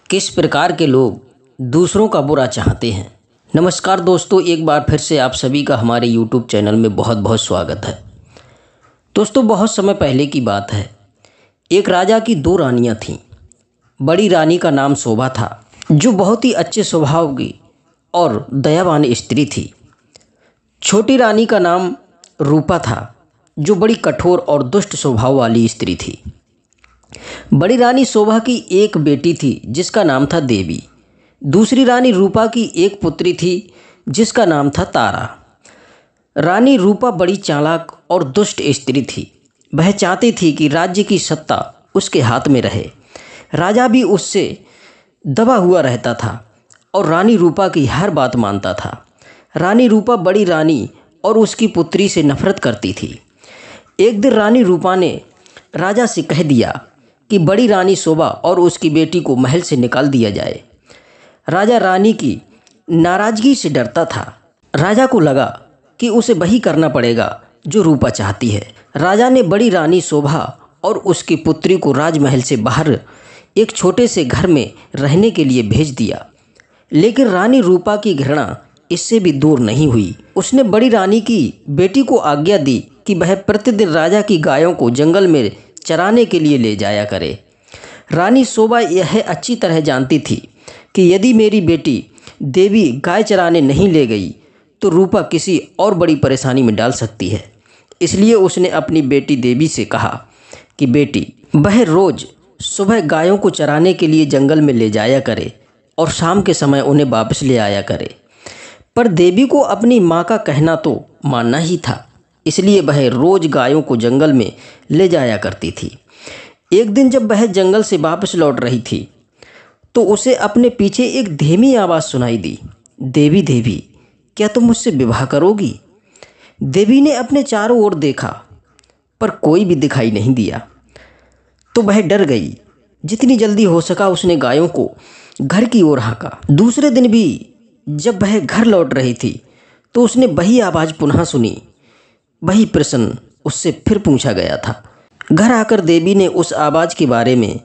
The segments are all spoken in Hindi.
किस प्रकार के लोग दूसरों का बुरा चाहते हैं। नमस्कार दोस्तों, एक बार फिर से आप सभी का हमारे YouTube चैनल में बहुत बहुत स्वागत है। दोस्तों, बहुत समय पहले की बात है। एक राजा की दो रानियां थीं। बड़ी रानी का नाम शोभा था, जो बहुत ही अच्छे स्वभाव की और दयावान स्त्री थी। छोटी रानी का नाम रूपा था, जो बड़ी कठोर और दुष्ट स्वभाव वाली स्त्री थी। बड़ी रानी शोभा की एक बेटी थी जिसका नाम था देवी। दूसरी रानी रूपा की एक पुत्री थी जिसका नाम था तारा। रानी रूपा बड़ी चालाक और दुष्ट स्त्री थी। वह चाहती थी कि राज्य की सत्ता उसके हाथ में रहे। राजा भी उससे दबा हुआ रहता था और रानी रूपा की हर बात मानता था। रानी रूपा बड़ी रानी और उसकी पुत्री से नफरत करती थी। एक दिन रानी रूपा ने राजा से कह दिया कि बड़ी रानी शोभा और उसकी बेटी को महल से निकाल दिया जाए। राजा रानी की नाराज़गी से डरता था। राजा को लगा कि उसे वही करना पड़ेगा जो रूपा चाहती है। राजा ने बड़ी रानी शोभा और उसकी पुत्री को राजमहल से बाहर एक छोटे से घर में रहने के लिए भेज दिया। लेकिन रानी रूपा की घृणा इससे भी दूर नहीं हुई। उसने बड़ी रानी की बेटी को आज्ञा दी कि वह प्रतिदिन राजा की गायों को जंगल में चराने के लिए ले जाया करे। रानी शोभा यह अच्छी तरह जानती थी कि यदि मेरी बेटी देवी गाय चराने नहीं ले गई तो रूपा किसी और बड़ी परेशानी में डाल सकती है। इसलिए उसने अपनी बेटी देवी से कहा कि बेटी, वह रोज़ सुबह गायों को चराने के लिए जंगल में ले जाया करे और शाम के समय उन्हें वापस ले आया करे। पर देवी को अपनी माँ का कहना तो मानना ही था, इसलिए वह रोज़ गायों को जंगल में ले जाया करती थी। एक दिन जब वह जंगल से वापस लौट रही थी तो उसे अपने पीछे एक धीमी आवाज़ सुनाई दी, देवी देवी, क्या तुम मुझसे विवाह करोगी? देवी ने अपने चारों ओर देखा पर कोई भी दिखाई नहीं दिया तो वह डर गई। जितनी जल्दी हो सका उसने गायों को घर की ओर हाँका। दूसरे दिन भी जब वह घर लौट रही थी तो उसने वही आवाज़ पुनः सुनी। वही प्रश्न उससे फिर पूछा गया था। घर आकर देवी ने उस आवाज़ के बारे में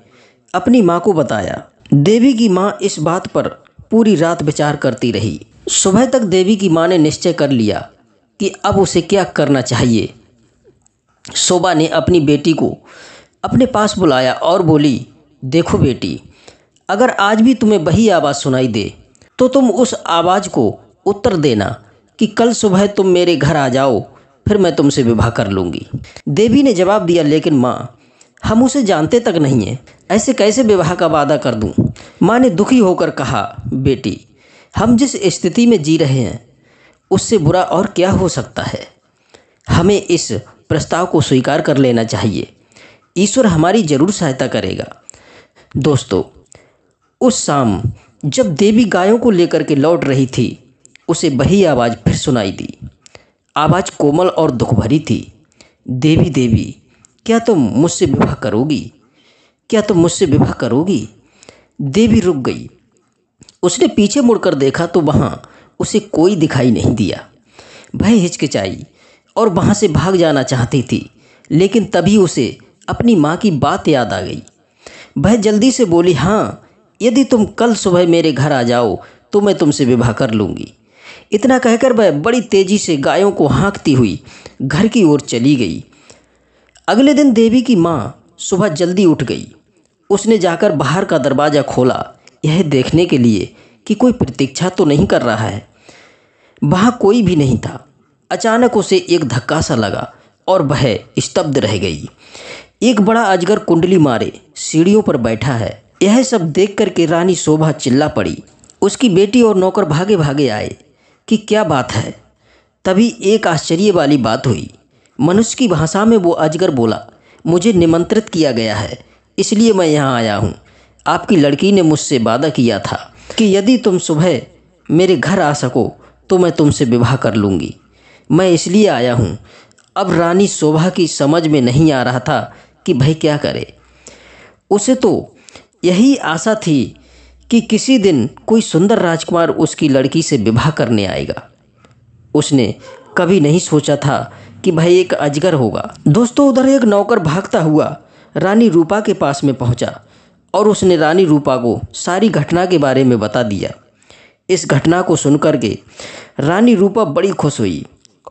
अपनी माँ को बताया। देवी की माँ इस बात पर पूरी रात विचार करती रही। सुबह तक देवी की माँ ने निश्चय कर लिया कि अब उसे क्या करना चाहिए। शोभा ने अपनी बेटी को अपने पास बुलाया और बोली, देखो बेटी, अगर आज भी तुम्हें वही आवाज़ सुनाई दे तो तुम उस आवाज़ को उत्तर देना कि कल सुबह तुम मेरे घर आ जाओ, फिर मैं तुमसे विवाह कर लूँगी। देवी ने जवाब दिया, लेकिन माँ, हम उसे जानते तक नहीं हैं, ऐसे कैसे विवाह का वादा कर दूँ? माँ ने दुखी होकर कहा, बेटी, हम जिस स्थिति में जी रहे हैं उससे बुरा और क्या हो सकता है। हमें इस प्रस्ताव को स्वीकार कर लेना चाहिए। ईश्वर हमारी ज़रूर सहायता करेगा। दोस्तों, उस शाम जब देवी गायों को लेकर के लौट रही थी उसे वही आवाज़ फिर सुनाई दी। आवाज़ कोमल और दुख भरी थी, देवी देवी, क्या तुम मुझसे विवाह करोगी? क्या तुम मुझसे विवाह करोगी? देवी रुक गई। उसने पीछे मुड़कर देखा तो वहाँ उसे कोई दिखाई नहीं दिया। वह हिचकिचाई और वहाँ से भाग जाना चाहती थी, लेकिन तभी उसे अपनी माँ की बात याद आ गई। वह जल्दी से बोली, हाँ, यदि तुम कल सुबह मेरे घर आ जाओ तो मैं तुमसे विवाह कर लूँगी। इतना कहकर वह बड़ी तेज़ी से गायों को हाँकती हुई घर की ओर चली गई। अगले दिन देवी की माँ सुबह जल्दी उठ गई। उसने जाकर बाहर का दरवाज़ा खोला, यह देखने के लिए कि कोई प्रतीक्षा तो नहीं कर रहा है। वहाँ कोई भी नहीं था। अचानक उसे एक धक्का सा लगा और वह स्तब्ध रह गई। एक बड़ा अजगर कुंडली मारे सीढ़ियों पर बैठा है। यह सब देख कर के रानी शोभा चिल्ला पड़ी। उसकी बेटी और नौकर भागे भागे आए कि क्या बात है। तभी एक आश्चर्य वाली बात हुई। मनुष्य की भाषा में वो अजगर बोला, मुझे निमंत्रित किया गया है, इसलिए मैं यहाँ आया हूँ। आपकी लड़की ने मुझसे वादा किया था कि यदि तुम सुबह मेरे घर आ सको तो मैं तुमसे विवाह कर लूँगी। मैं इसलिए आया हूँ। अब रानी शोभा की समझ में नहीं आ रहा था कि भाई क्या करे। उसे तो यही आशा थी कि किसी दिन कोई सुंदर राजकुमार उसकी लड़की से विवाह करने आएगा। उसने कभी नहीं सोचा था कि भाई एक अजगर होगा। दोस्तों, उधर एक नौकर भागता हुआ रानी रूपा के पास में पहुंचा और उसने रानी रूपा को सारी घटना के बारे में बता दिया। इस घटना को सुनकर के रानी रूपा बड़ी खुश हुई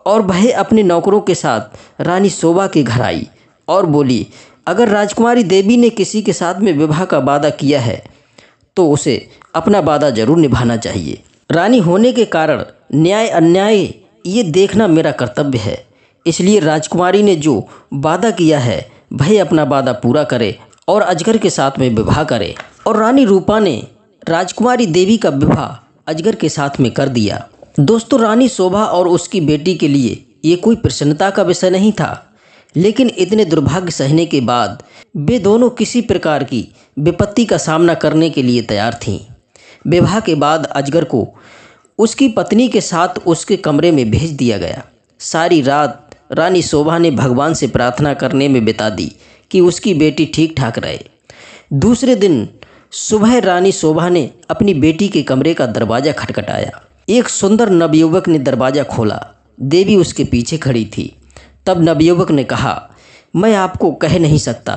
और वह अपने नौकरों के साथ रानी शोभा के घर आई और बोली, अगर राजकुमारी देवी ने किसी के साथ में विवाह का वादा किया है तो उसे अपना वादा जरूर निभाना चाहिए। रानी होने के कारण न्याय अन्याय ये देखना मेरा कर्तव्य है, इसलिए राजकुमारी ने जो वादा किया है वह अपना वादा पूरा करे और अजगर के साथ में विवाह करे। और रानी रूपा ने राजकुमारी देवी का विवाह अजगर के साथ में कर दिया। दोस्तों, रानी शोभा और उसकी बेटी के लिए ये कोई प्रसन्नता का विषय नहीं था, लेकिन इतने दुर्भाग्य सहने के बाद वे दोनों किसी प्रकार की विपत्ति का सामना करने के लिए तैयार थीं। विवाह के बाद अजगर को उसकी पत्नी के साथ उसके कमरे में भेज दिया गया। सारी रात रानी शोभा ने भगवान से प्रार्थना करने में बिता दी कि उसकी बेटी ठीक ठाक रहे। दूसरे दिन सुबह रानी शोभा ने अपनी बेटी के कमरे का दरवाज़ा खटखटाया। एक सुंदर नवयुवक ने दरवाज़ा खोला। देवी उसके पीछे खड़ी थी। तब नवयुवक ने कहा, मैं आपको कह नहीं सकता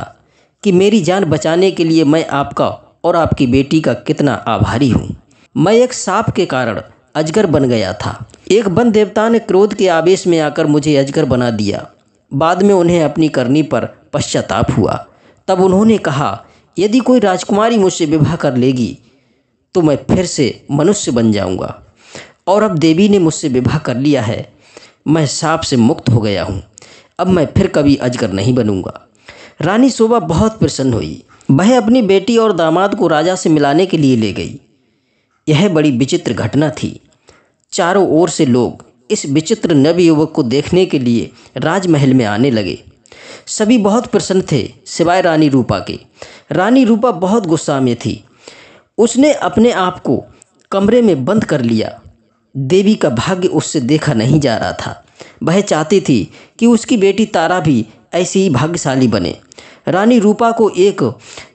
कि मेरी जान बचाने के लिए मैं आपका और आपकी बेटी का कितना आभारी हूँ। मैं एक सांप के कारण अजगर बन गया था। एक वन देवता ने क्रोध के आवेश में आकर मुझे अजगर बना दिया। बाद में उन्हें अपनी करनी पर पश्चाताप हुआ। तब उन्होंने कहा, यदि कोई राजकुमारी मुझसे विवाह कर लेगी तो मैं फिर से मनुष्य बन जाऊंगा। और अब देवी ने मुझसे विवाह कर लिया है। मैं सांप से मुक्त हो गया हूँ। अब मैं फिर कभी अजगर नहीं बनूंगा। रानी शोभा बहुत प्रसन्न हुई। वह अपनी बेटी और दामाद को राजा से मिलाने के लिए ले गई। यह बड़ी विचित्र घटना थी। चारों ओर से लोग इस विचित्र नवयुवक को देखने के लिए राजमहल में आने लगे। सभी बहुत प्रसन्न थे सिवाय रानी रूपा के। रानी रूपा बहुत गुस्सा में थी। उसने अपने आप को कमरे में बंद कर लिया। देवी का भाग्य उससे देखा नहीं जा रहा था। वह चाहती थी कि उसकी बेटी तारा भी ऐसी ही भाग्यशाली बने। रानी रूपा को एक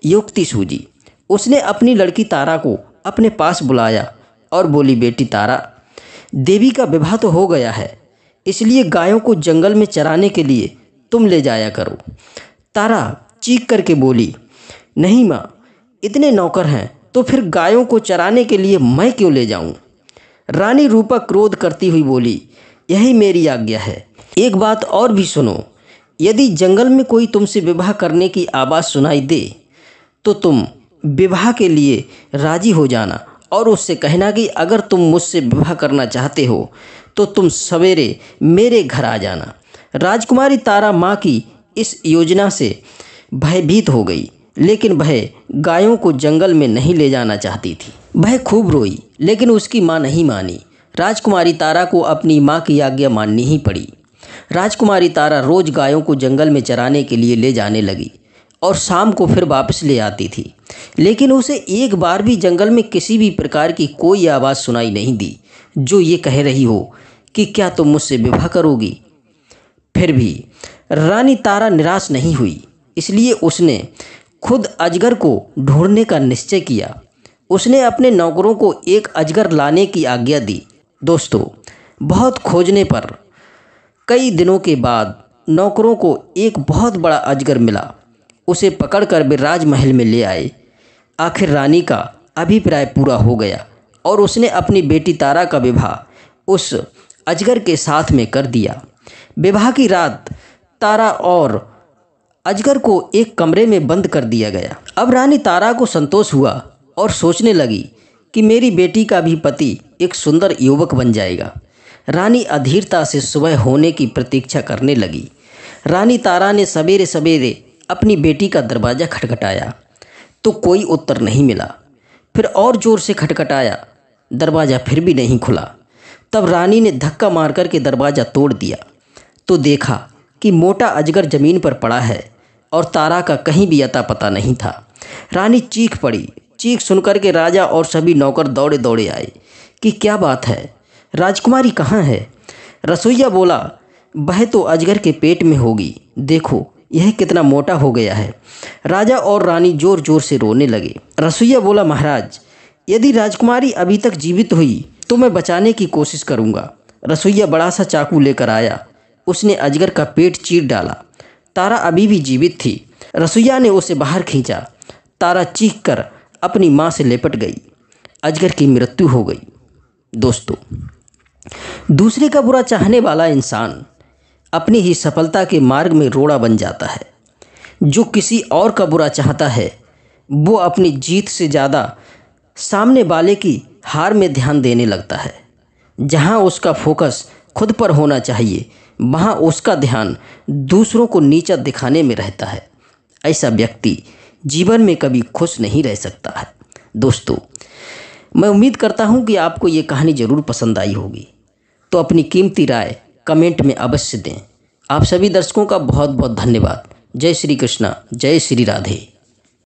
युक्ति सूझी। उसने अपनी लड़की तारा को अपने पास बुलाया और बोली, बेटी तारा, देवी का विवाह तो हो गया है, इसलिए गायों को जंगल में चराने के लिए तुम ले जाया करो। तारा चीख करके बोली, नहीं माँ, इतने नौकर हैं तो फिर गायों को चराने के लिए मैं क्यों ले जाऊं? रानी रूपा क्रोध करती हुई बोली, यही मेरी आज्ञा है। एक बात और भी सुनो, यदि जंगल में कोई तुमसे विवाह करने की आवाज़ सुनाई दे तो तुम विवाह के लिए राजी हो जाना और उससे कहना कि अगर तुम मुझसे विवाह करना चाहते हो तो तुम सवेरे मेरे घर आ जाना। राजकुमारी तारा माँ की इस योजना से भयभीत हो गई, लेकिन वह गायों को जंगल में नहीं ले जाना चाहती थी। वह खूब रोई, लेकिन उसकी माँ नहीं मानी। राजकुमारी तारा को अपनी माँ की आज्ञा माननी ही पड़ी। राजकुमारी तारा रोज गायों को जंगल में चराने के लिए ले जाने लगी और शाम को फिर वापस ले आती थी, लेकिन उसे एक बार भी जंगल में किसी भी प्रकार की कोई आवाज़ सुनाई नहीं दी जो ये कह रही हो कि क्या तुम मुझसे विवाह करोगी। फिर भी रानी तारा निराश नहीं हुई, इसलिए उसने खुद अजगर को ढूंढने का निश्चय किया। उसने अपने नौकरों को एक अजगर लाने की आज्ञा दी। दोस्तों, बहुत खोजने पर कई दिनों के बाद नौकरों को एक बहुत बड़ा अजगर मिला। उसे पकड़कर वे राजमहल में ले आए। आखिर रानी का अभिप्राय पूरा हो गया और उसने अपनी बेटी तारा का विवाह उस अजगर के साथ में कर दिया। विवाह की रात तारा और अजगर को एक कमरे में बंद कर दिया गया। अब रानी तारा को संतोष हुआ और सोचने लगी कि मेरी बेटी का भी पति एक सुंदर युवक बन जाएगा। रानी अधीरता से सुबह होने की प्रतीक्षा करने लगी। रानी तारा ने सवेरे सवेरे अपनी बेटी का दरवाज़ा खटखटाया तो कोई उत्तर नहीं मिला। फिर और ज़ोर से खटखटाया, दरवाज़ा फिर भी नहीं खुला। तब रानी ने धक्का मार कर के दरवाज़ा तोड़ दिया तो देखा कि मोटा अजगर ज़मीन पर पड़ा है और तारा का कहीं भी अता पता नहीं था। रानी चीख पड़ी। चीख सुनकर के राजा और सभी नौकर दौड़े दौड़े आए कि क्या बात है, राजकुमारी कहाँ है। रसोइया बोला, वह तो अजगर के पेट में होगी, देखो यह कितना मोटा हो गया है। राजा और रानी जोर जोर से रोने लगे। रसोइया बोला, महाराज, यदि राजकुमारी अभी तक जीवित हुई तो मैं बचाने की कोशिश करूँगा। रसोइया बड़ा सा चाकू लेकर आया। उसने अजगर का पेट चीर डाला। तारा अभी भी जीवित थी। रसोइया ने उसे बाहर खींचा। तारा चीख कर अपनी माँ से लिपट गई। अजगर की मृत्यु हो गई। दोस्तों, दूसरे का बुरा चाहने वाला इंसान अपनी ही सफलता के मार्ग में रोड़ा बन जाता है। जो किसी और का बुरा चाहता है वो अपनी जीत से ज़्यादा सामने वाले की हार में ध्यान देने लगता है। जहाँ उसका फोकस खुद पर होना चाहिए वहाँ उसका ध्यान दूसरों को नीचा दिखाने में रहता है। ऐसा व्यक्ति जीवन में कभी खुश नहीं रह सकता है। दोस्तों, मैं उम्मीद करता हूँ कि आपको ये कहानी ज़रूर पसंद आई होगी, तो अपनी कीमती राय कमेंट में अवश्य दें। आप सभी दर्शकों का बहुत बहुत धन्यवाद। जय श्री कृष्णा, जय श्री राधे।